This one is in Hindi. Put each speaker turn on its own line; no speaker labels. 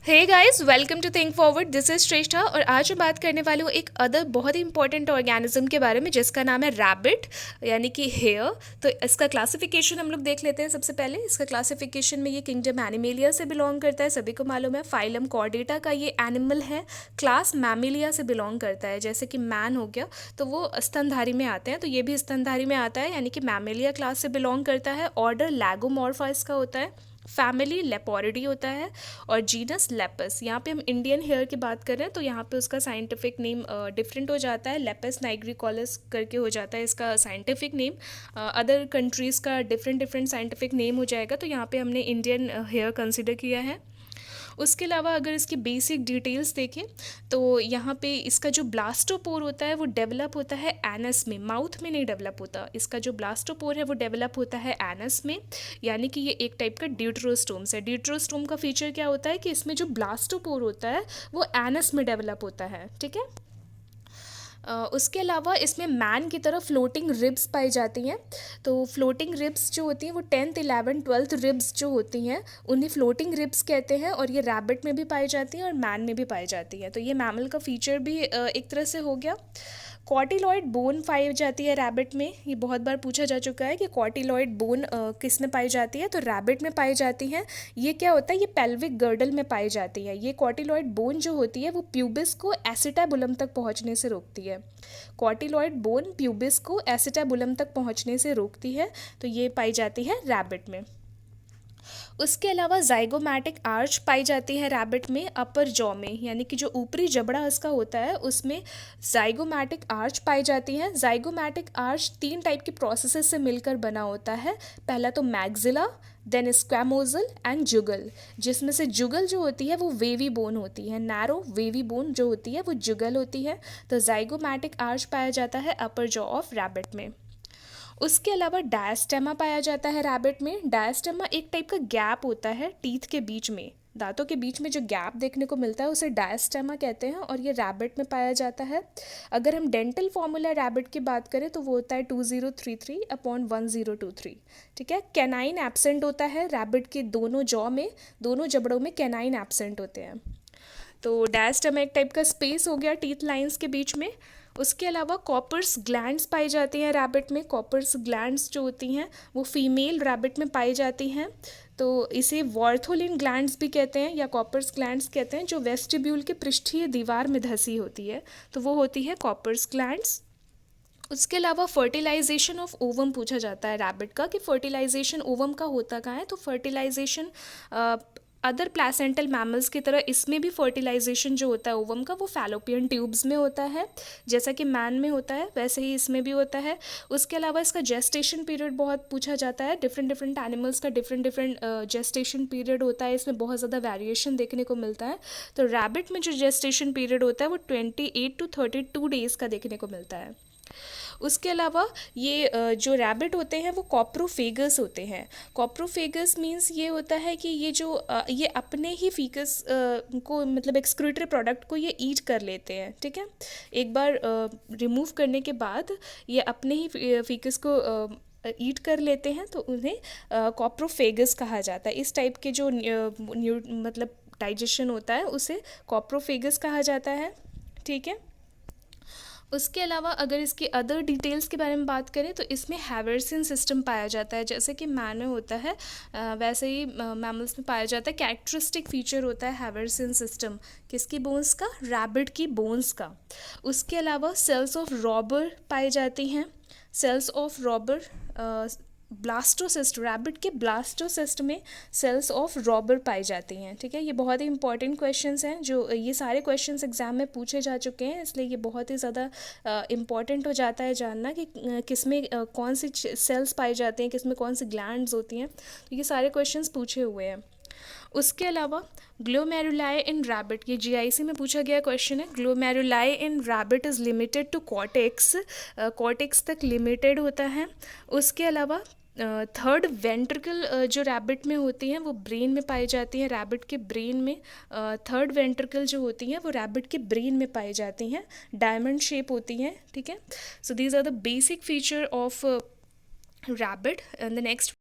Hey guys, welcome to Think Forward. This is Shreshtha और आज मैं बात करने वाली हूँ एक अदर बहुत ही इंपॉर्टेंट ऑर्गेनिज्म के बारे में जिसका नाम है रैबिट, यानी कि हेयर। तो इसका क्लासिफिकेशन हम लोग देख लेते हैं। सबसे पहले इसका क्लासिफिकेशन में ये किंगडम एनिमेलिया से बिलोंग करता है, सभी को मालूम है। फाइलम कॉर्डेटा का ये एनिमल है। क्लास मैमिलिया से बिलोंग करता है, जैसे कि मैन हो गया तो वो स्तनधारी में आते हैं, तो ये भी स्तनधारी में आता है, यानी कि मैमिलिया क्लास से बिलोंग करता है। ऑर्डर लैगोमॉर्फा इसका होता है। फैमिली लेपोरिडी होता है और जीनस लेपस। यहाँ पे हम इंडियन हेयर की बात कर रहे हैं तो यहाँ पे उसका साइंटिफिक नेम डिफरेंट हो जाता है। लेपस नाइग्रिकोलस करके हो जाता है इसका साइंटिफिक नेम। अदर कंट्रीज़ का डिफरेंट डिफरेंट साइंटिफिक नेम हो जाएगा, तो यहाँ पे हमने इंडियन हेयर कंसिडर किया है। उसके अलावा अगर इसकी बेसिक डिटेल्स देखें तो यहाँ पे इसका जो ब्लास्टोपोर होता है वो डेवलप होता है एनस में, माउथ में नहीं डेवलप होता। इसका जो ब्लास्टोपोर है वो डेवलप होता है एनस में, यानी कि ये एक टाइप का ड्यूट्रोस्टोम्स है। ड्यूट्रोस्टोम का फीचर क्या होता है कि इसमें जो ब्लास्टोपोर होता है वो एनस में डेवलप होता है, ठीक है। उसके अलावा इसमें मैन की तरह फ्लोटिंग रिब्स पाई जाती हैं। तो फ्लोटिंग रिब्स जो होती हैं वो 10th 11th 12th रिब्स जो होती हैं उन्हें फ्लोटिंग रिब्स कहते हैं, और ये रैबिट में भी पाई जाती हैं और मैन में भी पाई जाती हैं। तो ये मैमल का फीचर भी एक तरह से हो गया। कॉटिलॉइड बोन पाई जाती है रैबिट में। ये बहुत बार पूछा जा चुका है कि कॉटिलॉइड बोन किस में पाई जाती है, तो रैबिट में पाई जाती है। ये क्या होता है, ये पेल्विक गर्डल में पाई जाती है। ये कॉटिलॉइड बोन जो होती है वो प्यूबिस को एसिटाबुलम तक पहुंचने से रोकती है। कॉटिलॉइड बोन प्यूबिस को एसिटाबुलम तक पहुंचने से रोकती है, तो ये पाई जाती है रैबिट में। उसके अलावा जाइगोमैटिक आर्च पाई जाती है रैबिट में अपर जॉ में, यानी कि जो ऊपरी जबड़ा इसका होता है उसमें जाइगोमैटिक आर्च पाई जाती है। जाइगोमैटिक आर्च 3 टाइप की प्रोसेसेस से मिलकर बना होता है। पहला तो मैग्जिला, देन स्क्वैमोजल एंड जुगल, जिसमें से जुगल जो होती है वो वेवी बोन होती है। नैरो वेवी बोन जो होती है वो जुगल होती है। तो जाइगोमैटिक आर्च पाया जाता है अपर जॉ ऑफ रैबिट में। उसके अलावा डायस्टेमा पाया जाता है रैबिट में। डायस्टेमा एक टाइप का गैप होता है टीथ के बीच में, दांतों के बीच में जो गैप देखने को मिलता है उसे डायस्टेमा कहते हैं, और ये रैबिट में पाया जाता है। अगर हम डेंटल फॉर्मूला रैबिट की बात करें तो वो होता है 2033/1023, ठीक है। कैनाइन एब्सेंट होता है रैबिट के दोनों जॉ में, दोनों जबड़ों में कैनाइन एब्सेंट होते हैं। तो डायस्टेमा एक टाइप का स्पेस हो गया टीथ लाइंस के बीच में। उसके अलावा कॉपर्स ग्लैंड्स पाई जाती हैं रैबिट में। कॉपर्स ग्लैंड्स जो होती हैं वो फीमेल रैबिट में पाई जाती हैं, तो इसे वॉर्थोलिन ग्लैंड्स भी कहते हैं या कॉपर्स ग्लैंड्स कहते हैं, जो वेस्टिब्यूल के पृष्ठीय दीवार में धसी होती है, तो वो होती है कॉपर्स ग्लैंड्स। उसके अलावा फर्टिलाइजेशन ऑफ ओवम पूछा जाता है रैबिट का, कि फर्टिलाइजेशन ओवम का होता कहाँ है। तो फर्टिलाइजेशन अदर प्लेसेंटल मैमल्स की तरह इसमें भी फर्टिलाइजेशन जो होता है ओवम का वो फैलोपियन ट्यूब्स में होता है, जैसा कि मैन में होता है वैसे ही इसमें भी होता है। उसके अलावा इसका जेस्टेशन पीरियड बहुत पूछा जाता है। डिफरेंट डिफरेंट एनिमल्स का डिफरेंट डिफरेंट जेस्टेशन पीरियड होता है, इसमें बहुत ज़्यादा वेरिएशन देखने को मिलता है। तो रैबिट में जो जेस्टेशन पीरियड होता है वो 28 to 32 डेज़ का देखने को मिलता है। उसके अलावा ये जो रैबिट होते हैं वो कॉप्रोफेगस होते हैं। कॉप्रोफेगस मीन्स ये होता है कि ये जो ये अपने ही फीकस को, मतलब एक्सक्रीटरी प्रोडक्ट को ये ईट कर लेते हैं, ठीक है। एक बार रिमूव करने के बाद ये अपने ही फीकस को ईट कर लेते हैं, तो उन्हें कॉप्रोफेगस कहा जाता है। इस टाइप के जो मतलब डाइजेशन होता है उसे कॉप्रोफेगस कहा जाता है, ठीक है। उसके अलावा अगर इसके अदर डिटेल्स के बारे में बात करें तो इसमें हैवर्सियन सिस्टम पाया जाता है, जैसे कि मैन में होता है वैसे ही मैमल्स में पाया जाता है। कैरेक्टरिस्टिक फीचर होता है हैवर्सियन सिस्टम, किसकी बोन्स का, रैबिट की बोन्स का। उसके अलावा सेल्स ऑफ रॉबर पाई जाती हैं। Cells of Rauber, blastocyst, rabbit के ब्लास्टोसिस्ट में सेल्स ऑफ रॉबर पाई जाती हैं, ठीक है। ये बहुत ही इंपॉर्टेंट क्वेश्चंस हैं, जो ये सारे क्वेश्चंस एग्जाम में पूछे जा चुके हैं, इसलिए ये बहुत ही ज़्यादा इम्पॉर्टेंट हो जाता है जानना कि किसमें कौन सी सेल्स पाई जाती हैं, किसमें कौन सी ग्लैंड्स होती हैं। तो ये सारे क्वेश्चंस पूछे हुए हैं। उसके अलावा ग्लोमेरुलाई इन रैबिट, ये जीआईसी में पूछा गया क्वेश्चन है। Glomeruli in rabbit is limited to cortex, cortex तक लिमिटेड होता है। उसके अलावा थर्ड वेंट्रिकल जो रैबिट में होती हैं वो ब्रेन में पाई जाती हैं। रैबिट के ब्रेन में थर्ड वेंट्रिकल जो होती हैं वो रैबिट के ब्रेन में पाई जाती हैं, डायमंड शेप होती हैं, ठीक है। So these are the basic feature of rabbit. In the next